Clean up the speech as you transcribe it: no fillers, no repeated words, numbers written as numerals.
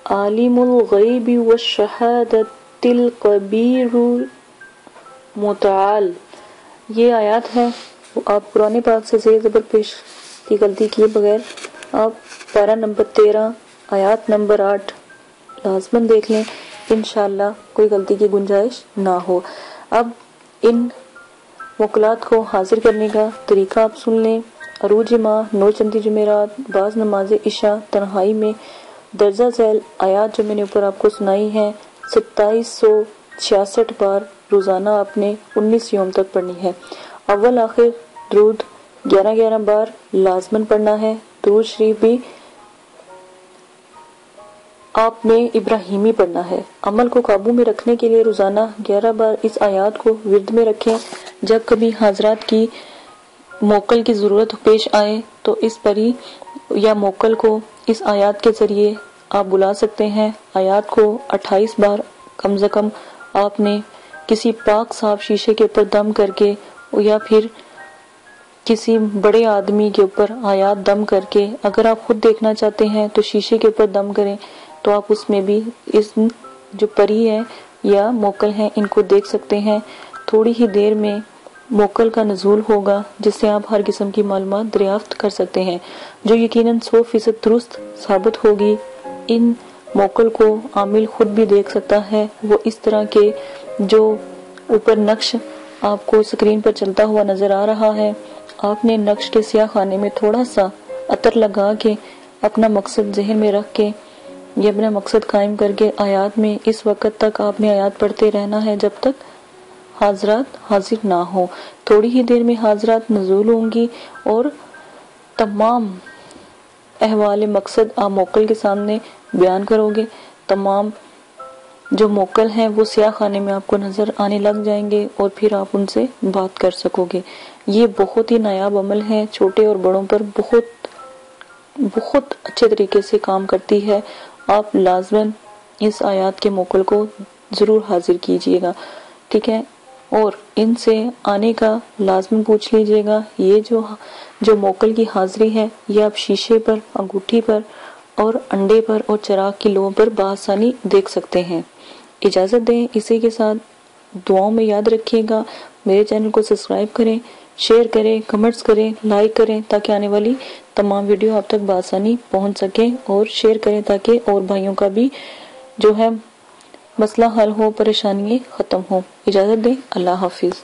आलिमुल गैबि वश्शहादतिल कबीरुल मुतआल। ये आयत है। आप कुरान पाक से ज़ेर ज़बर पेश की गलती किए बगैर आप पारा नंबर 13 आयत नंबर 8 लाजमन देख लें, इंशाअल्लाह कोई गलती की गुंजाइश ना हो। अब इन मुकलात को हाजिर करने का तरीका आप सुन लें। अरूज माह, नौचंदी जुमेरात, बाज़ नमाज इशा, तन्हाई में दर्जा झैल आयात जो मैंने ऊपर आपको सुनाई है 2766 बार रोज़ाना आपने 19 यौम तक पढ़नी है। अव्वल आखिर दरूद 11-11 बार लाजमन पढ़ना है। दरूद शरीफ भी आपने इब्राहिमी पढ़ना है। अमल को काबू में रखने के लिए रोज़ाना 11 बार इस आयात को विर्द में रखें। जब कभी हाजरात की मोकल की ज़रूरत पेश आए तो इस परी या मोकल को इस आयत के जरिए आप बुला सकते हैं। आयत को 28 बार कम से कम आपने किसी पाक साफ शीशे के ऊपर दम करके या फिर किसी बड़े आदमी के ऊपर आयत दम करके, अगर आप खुद देखना चाहते हैं तो शीशे के ऊपर दम करें तो आप उसमें भी इस जो परी है या मोकल है इनको देख सकते हैं। थोड़ी ही देर में मोकल का नज़ूल होगा जिससे आप हर किस्म की मालूमात दरियाफ्त कर सकते हैं जो यकीनन 100% दुरुस्त साबित होगी। इन मोकल को आमिल खुद भी देख सकता है। वो इस तरह के जो ऊपर नक्श आपको स्क्रीन पर चलता हुआ नजर आ रहा है, आपने नक्श के स्याह खाने में थोड़ा सा अतर लगा के अपना मकसद जहन में रख के ये अपना मकसद कायम करके आयत में इस वक्त तक आपने आयत पढ़ते रहना है जब तक हाजरात हाजिर ना हो। थोड़ी ही देर में हाजरात नज़ूल होंगी और तमाम अहवाल मकसद आप मोकल के सामने बयान करोगे। तमाम जो मोकल हैं वो स्याह खाने में आपको नजर आने लग जाएंगे और फिर आप उनसे बात कर सकोगे। ये बहुत ही नायाब अमल है, छोटे और बड़ों पर बहुत बहुत अच्छे तरीके से काम करती है। आप लाजमन इस आयत के मोकल को जरूर हाजिर कीजिएगा, ठीक है। और इनसे आने का लाजमन पूछ लीजिएगा। ये जो मोकल की हाजिरी है ये आप शीशे पर, अंगूठी पर और अंडे पर और चिराग की लौ पर बआसानी देख सकते हैं। इजाजत दें, इसी के साथ दुआओं में याद रखिएगा। मेरे चैनल को सब्सक्राइब करें, शेयर करें, कमेंट्स करें, लाइक करें ताकि आने वाली तमाम वीडियो आप तक बआसानी पहुंच सके, और शेयर करें ताकि और भाइयों का भी जो है मसला हल हो, परेशानियां खत्म हो। इजाजत दें, अल्लाह हाफिज।